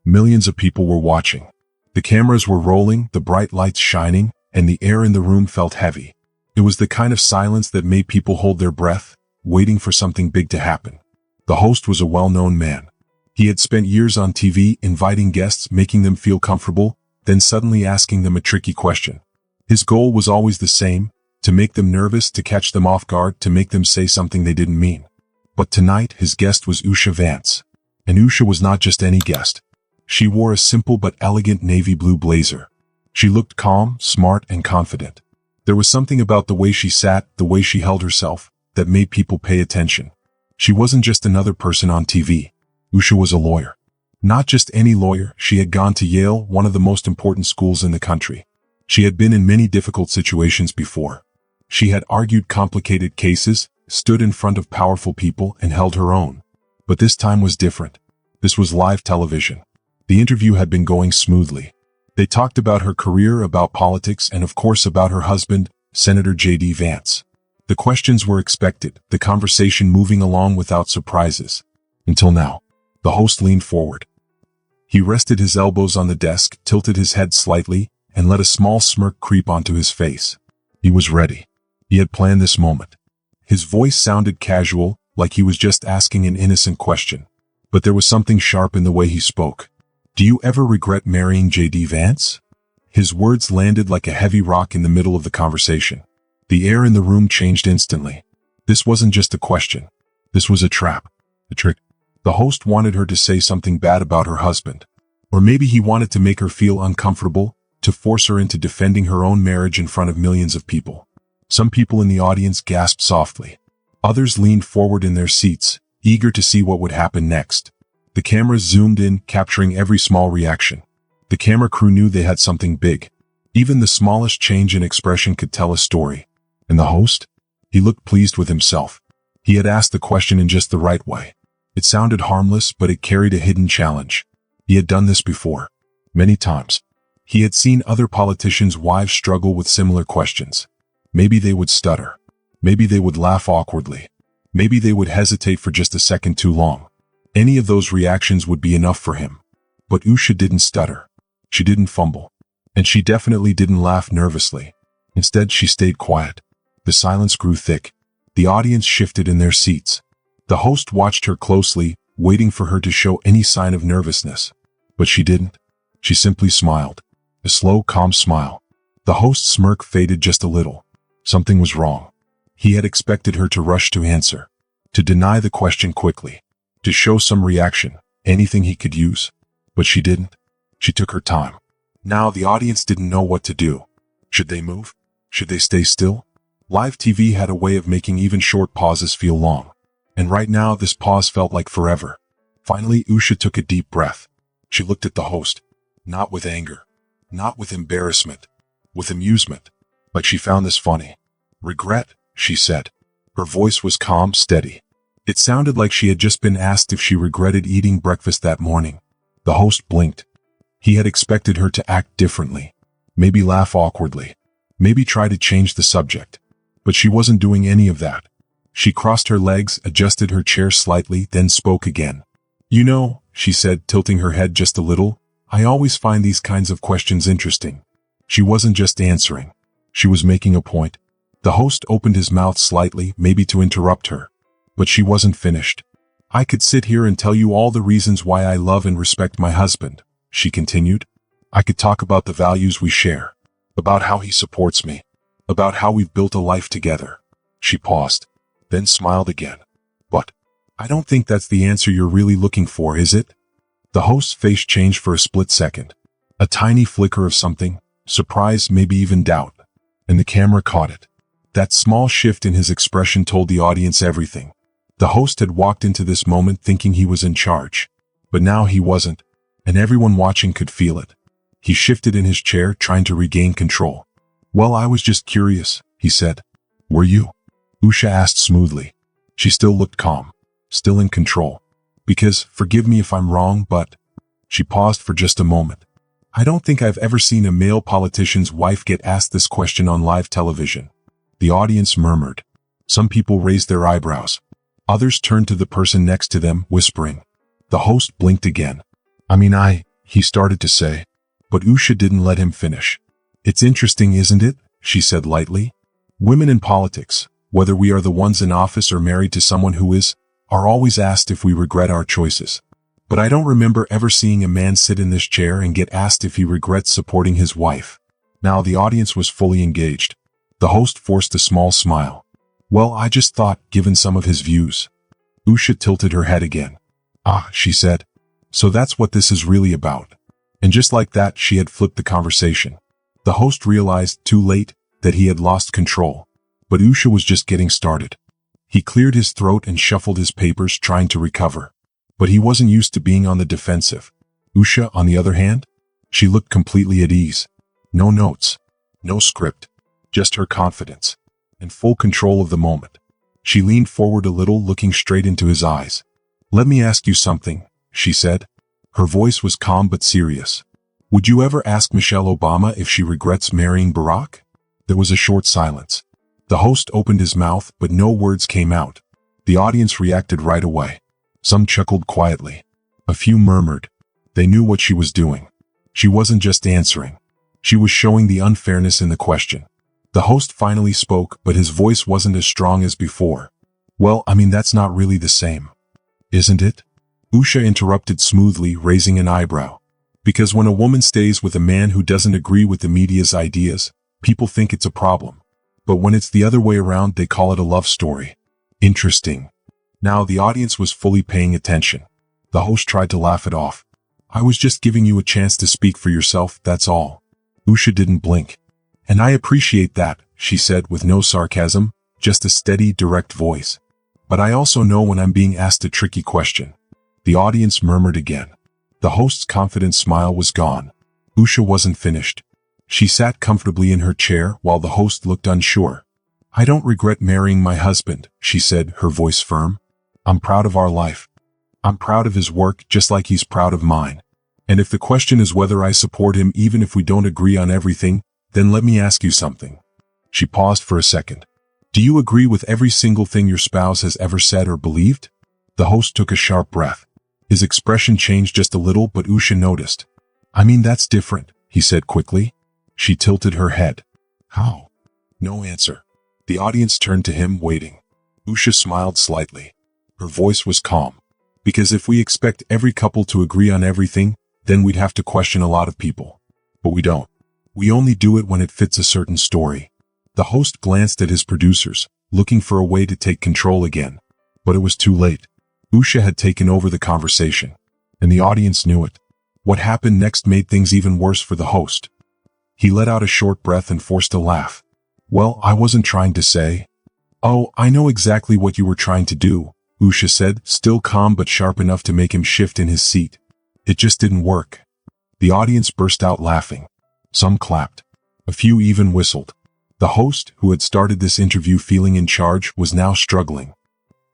Millions of people were watching. The cameras were rolling, the bright lights shining, and the air in the room felt heavy. It was the kind of silence that made people hold their breath, waiting for something big to happen. The host was a well-known man. He had spent years on TV, inviting guests, making them feel comfortable, then suddenly asking them a tricky question. His goal was always the same: to make them nervous, to catch them off guard, to make them say something they didn't mean. But tonight, his guest was Usha Vance. And Usha was not just any guest. She wore a simple but elegant navy blue blazer. She looked calm, smart, and confident. There was something about the way she sat, the way she held herself, that made people pay attention. She wasn't just another person on TV. Usha was a lawyer. Not just any lawyer. She had gone to Yale, one of the most important schools in the country. She had been in many difficult situations before. She had argued complicated cases, stood in front of powerful people, and held her own. But this time was different. This was live television. The interview had been going smoothly. They talked about her career, about politics, and of course about her husband, Senator J.D. Vance. The questions were expected, the conversation moving along without surprises. Until now. The host leaned forward. He rested his elbows on the desk, tilted his head slightly, and let a small smirk creep onto his face. He was ready. He had planned this moment. His voice sounded casual, like he was just asking an innocent question. But there was something sharp in the way he spoke. "Do you ever regret marrying J.D. Vance?" His words landed like a heavy rock in the middle of the conversation. The air in the room changed instantly. This wasn't just a question. This was a trap. A trick. The host wanted her to say something bad about her husband. Or maybe he wanted to make her feel uncomfortable, to force her into defending her own marriage in front of millions of people. Some people in the audience gasped softly. Others leaned forward in their seats, eager to see what would happen next. The cameras zoomed in, capturing every small reaction. The camera crew knew they had something big. Even the smallest change in expression could tell a story. And the host? He looked pleased with himself. He had asked the question in just the right way. It sounded harmless, but it carried a hidden challenge. He had done this before. Many times. He had seen other politicians' wives struggle with similar questions. Maybe they would stutter. Maybe they would laugh awkwardly. Maybe they would hesitate for just a second too long. Any of those reactions would be enough for him. But Usha didn't stutter. She didn't fumble. And she definitely didn't laugh nervously. Instead, she stayed quiet. The silence grew thick. The audience shifted in their seats. The host watched her closely, waiting for her to show any sign of nervousness. But she didn't. She simply smiled. A slow, calm smile. The host's smirk faded just a little. Something was wrong. He had expected her to rush to answer. To deny the question quickly. To show some reaction, anything he could use. But she didn't. She took her time. Now the audience didn't know what to do. Should they move? Should they stay still? Live TV had a way of making even short pauses feel long. And right now this pause felt like forever. Finally, Usha took a deep breath. She looked at the host. Not with anger. Not with embarrassment. With amusement. Like she found this funny. "Regret," she said. Her voice was calm, steady. It sounded like she had just been asked if she regretted eating breakfast that morning. The host blinked. He had expected her to act differently. Maybe laugh awkwardly. Maybe try to change the subject. But she wasn't doing any of that. She crossed her legs, adjusted her chair slightly, then spoke again. "You know," she said, tilting her head just a little, "I always find these kinds of questions interesting." She wasn't just answering. She was making a point. The host opened his mouth slightly, maybe to interrupt her. But she wasn't finished. "I could sit here and tell you all the reasons why I love and respect my husband," she continued. "I could talk about the values we share. About how he supports me. About how we've built a life together." She paused. Then smiled again. "But I don't think that's the answer you're really looking for, is it?" The host's face changed for a split second. A tiny flicker of something, surprise, maybe even doubt. And the camera caught it. That small shift in his expression told the audience everything. The host had walked into this moment thinking he was in charge. But now he wasn't. And everyone watching could feel it. He shifted in his chair, trying to regain control. "Well, I was just curious," he said. "Were you?" Usha asked smoothly. She still looked calm. Still in control. "Because, forgive me if I'm wrong, but..." She paused for just a moment. "I don't think I've ever seen a male politician's wife get asked this question on live television." The audience murmured. Some people raised their eyebrows. Others turned to the person next to them, whispering. The host blinked again. I he started to say. But Usha didn't let him finish. It's interesting, isn't it? She said lightly. Women in politics, whether we are the ones in office or married to someone who is, are always asked if we regret our choices. But I don't remember ever seeing a man sit in this chair and get asked if he regrets supporting his wife. Now the audience was fully engaged. The host forced a small smile. Well, I just thought, given some of his views. Usha tilted her head again. Ah, she said. So that's what this is really about. And just like that, she had flipped the conversation. The host realized, too late, that he had lost control. But Usha was just getting started. He cleared his throat and shuffled his papers, trying to recover. But he wasn't used to being on the defensive. Usha, on the other hand, she looked completely at ease. No notes, no script, just her confidence, and full control of the moment. She leaned forward a little, looking straight into his eyes. Let me ask you something, she said. Her voice was calm but serious. Would you ever ask Michelle Obama if she regrets marrying Barack? There was a short silence. The host opened his mouth, but no words came out. The audience reacted right away. Some chuckled quietly. A few murmured. They knew what she was doing. She wasn't just answering. She was showing the unfairness in the question. The host finally spoke, but his voice wasn't as strong as before. Well, I mean, that's not really the same. Isn't it? Usha interrupted smoothly, raising an eyebrow. Because when a woman stays with a man who doesn't agree with the media's ideas, people think it's a problem. But when it's the other way around, they call it a love story. Interesting. Now the audience was fully paying attention. The host tried to laugh it off. I was just giving you a chance to speak for yourself, that's all. Usha didn't blink. And I appreciate that, she said with no sarcasm, just a steady, direct voice. But I also know when I'm being asked a tricky question. The audience murmured again. The host's confident smile was gone. Usha wasn't finished. She sat comfortably in her chair while the host looked unsure. I don't regret marrying my husband, she said, her voice firm. I'm proud of our life. I'm proud of his work just like he's proud of mine. And if the question is whether I support him even if we don't agree on everything, then let me ask you something. She paused for a second. Do you agree with every single thing your spouse has ever said or believed? The host took a sharp breath. His expression changed just a little, but Usha noticed. I mean, that's different, he said quickly. She tilted her head. How? No answer. The audience turned to him, waiting. Usha smiled slightly. Her voice was calm. Because if we expect every couple to agree on everything, then we'd have to question a lot of people. But we don't. We only do it when it fits a certain story. The host glanced at his producers, looking for a way to take control again. But it was too late. Usha had taken over the conversation. And the audience knew it. What happened next made things even worse for the host. He let out a short breath and forced a laugh. Well, I wasn't trying to say. Oh, I know exactly what you were trying to do, Usha said, still calm but sharp enough to make him shift in his seat. It just didn't work. The audience burst out laughing. Some clapped. A few even whistled. The host, who had started this interview feeling in charge, was now struggling.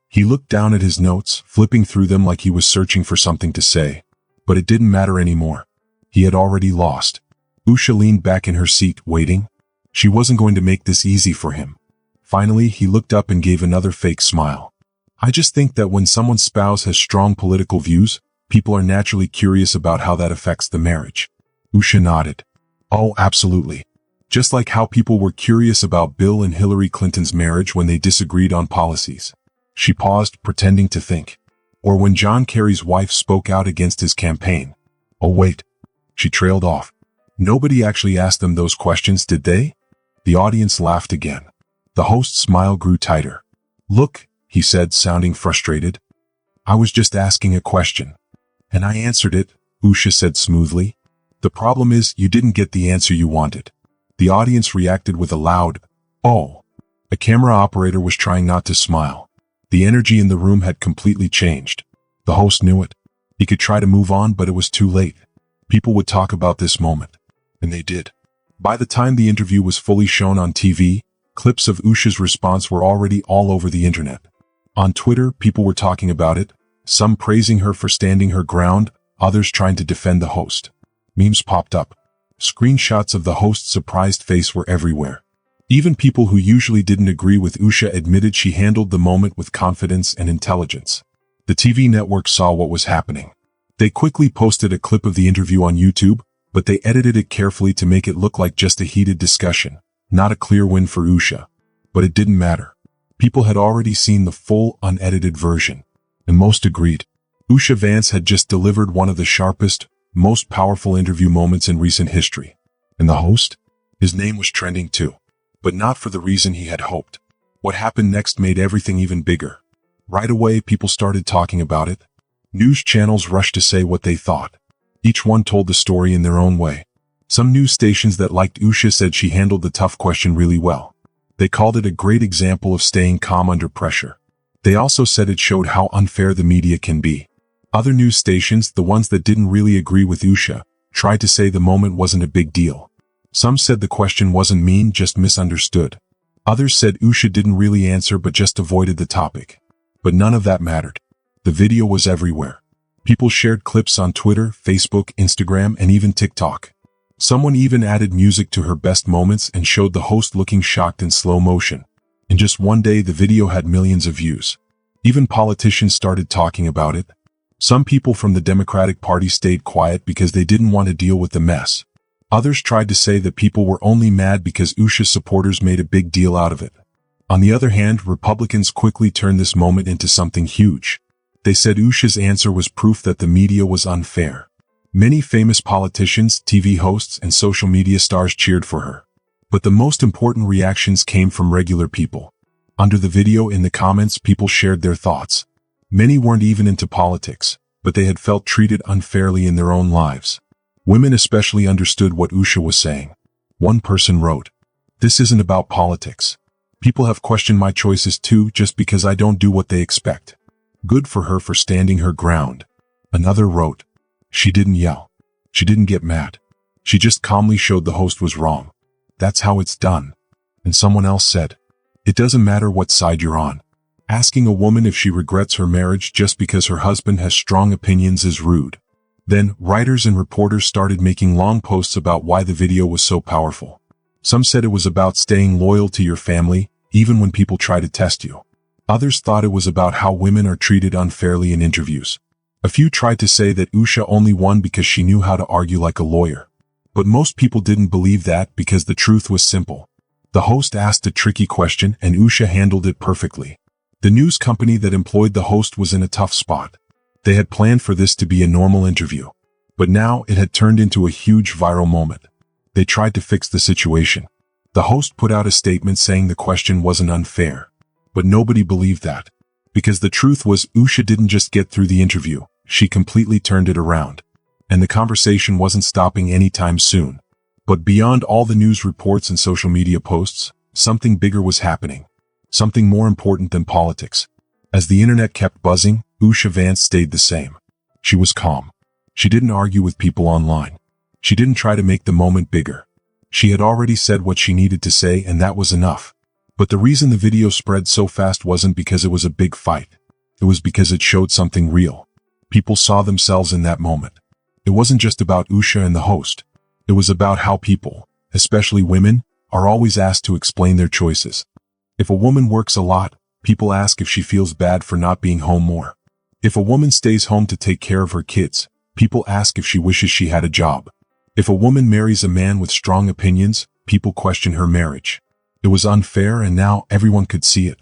He looked down at his notes, flipping through them like he was searching for something to say. But it didn't matter anymore. He had already lost. Usha leaned back in her seat, waiting. She wasn't going to make this easy for him. Finally, he looked up and gave another fake smile. I just think that when someone's spouse has strong political views, people are naturally curious about how that affects the marriage. Usha nodded. Oh, absolutely. Just like how people were curious about Bill and Hillary Clinton's marriage when they disagreed on policies. She paused, pretending to think. Or when John Kerry's wife spoke out against his campaign. Oh wait. She trailed off. Nobody actually asked them those questions, did they? The audience laughed again. The host's smile grew tighter. Look, he said, sounding frustrated. I was just asking a question. And I answered it, Usha said smoothly. The problem is you didn't get the answer you wanted. The audience reacted with a loud, oh. A camera operator was trying not to smile. The energy in the room had completely changed. The host knew it. He could try to move on, but it was too late. People would talk about this moment. And they did. By the time the interview was fully shown on TV, clips of Usha's response were already all over the internet. On Twitter, people were talking about it, some praising her for standing her ground, others trying to defend the host. Memes popped up. Screenshots of the host's surprised face were everywhere. Even people who usually didn't agree with Usha admitted she handled the moment with confidence and intelligence. The TV network saw what was happening. They quickly posted a clip of the interview on YouTube, but they edited it carefully to make it look like just a heated discussion, not a clear win for Usha. But it didn't matter. People had already seen the full, unedited version, and most agreed. Usha Vance had just delivered one of the sharpest, most powerful interview moments in recent history. And the host? His name was trending too, but not for the reason he had hoped. What happened next made everything even bigger. Right away, people started talking about it. News channels rushed to say what they thought. Each one told the story in their own way. Some news stations that liked Usha said she handled the tough question really well. They called it a great example of staying calm under pressure. They also said it showed how unfair the media can be. Other news stations, the ones that didn't really agree with Usha, tried to say the moment wasn't a big deal. Some said the question wasn't mean, just misunderstood. Others said Usha didn't really answer but just avoided the topic. But none of that mattered. The video was everywhere. People shared clips on Twitter, Facebook, Instagram, and even TikTok. Someone even added music to her best moments and showed the host looking shocked in slow motion. In just one day, the video had millions of views. Even politicians started talking about it. Some people from the Democratic Party stayed quiet because they didn't want to deal with the mess. Others tried to say that people were only mad because Usha's supporters made a big deal out of it. On the other hand, Republicans quickly turned this moment into something huge. They said Usha's answer was proof that the media was unfair. Many famous politicians, TV hosts, and social media stars cheered for her. But the most important reactions came from regular people. Under the video, in the comments, people shared their thoughts. Many weren't even into politics, but they had felt treated unfairly in their own lives. Women especially understood what Usha was saying. One person wrote, "This isn't about politics. People have questioned my choices too just because I don't do what they expect. Good for her for standing her ground." Another wrote, "She didn't yell. She didn't get mad. She just calmly showed the host was wrong. That's how it's done." And someone else said, "It doesn't matter what side you're on. Asking a woman if she regrets her marriage just because her husband has strong opinions is rude." Then, writers and reporters started making long posts about why the video was so powerful. Some said it was about staying loyal to your family, even when people try to test you. Others thought it was about how women are treated unfairly in interviews. A few tried to say that Usha only won because she knew how to argue like a lawyer. But most people didn't believe that because the truth was simple. The host asked a tricky question and Usha handled it perfectly. The news company that employed the host was in a tough spot. They had planned for this to be a normal interview. But now it had turned into a huge viral moment. They tried to fix the situation. The host put out a statement saying the question wasn't unfair. But nobody believed that. Because the truth was Usha didn't just get through the interview, she completely turned it around. And the conversation wasn't stopping anytime soon. But beyond all the news reports and social media posts, something bigger was happening. Something more important than politics. As the internet kept buzzing, Usha Vance stayed the same. She was calm. She didn't argue with people online. She didn't try to make the moment bigger. She had already said what she needed to say and that was enough. But the reason the video spread so fast wasn't because it was a big fight. It was because it showed something real. People saw themselves in that moment. It wasn't just about Usha and the host. It was about how people, especially women, are always asked to explain their choices. If a woman works a lot, people ask if she feels bad for not being home more. If a woman stays home to take care of her kids, people ask if she wishes she had a job. If a woman marries a man with strong opinions, people question her marriage. It was unfair and now everyone could see it.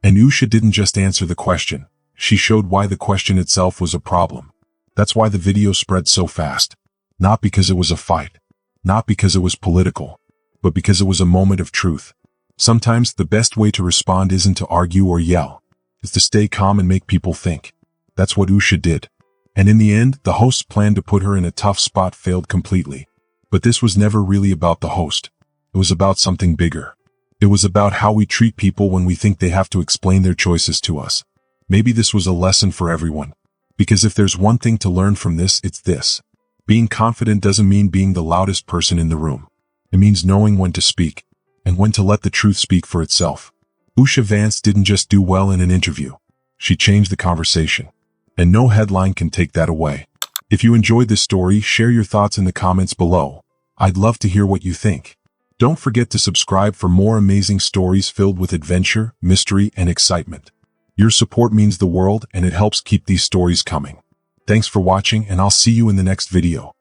And Usha didn't just answer the question. She showed why the question itself was a problem. That's why the video spread so fast. Not because it was a fight. Not because it was political. But because it was a moment of truth. Sometimes the best way to respond isn't to argue or yell. It's to stay calm and make people think. That's what Usha did. And in the end, the host's plan to put her in a tough spot failed completely. But this was never really about the host. It was about something bigger. It was about how we treat people when we think they have to explain their choices to us. Maybe this was a lesson for everyone. Because if there's one thing to learn from this, it's this. Being confident doesn't mean being the loudest person in the room. It means knowing when to speak, and when to let the truth speak for itself. Usha Vance didn't just do well in an interview. She changed the conversation. And no headline can take that away. If you enjoyed this story, share your thoughts in the comments below. I'd love to hear what you think. Don't forget to subscribe for more amazing stories filled with adventure, mystery, and excitement. Your support means the world and it helps keep these stories coming. Thanks for watching, and I'll see you in the next video.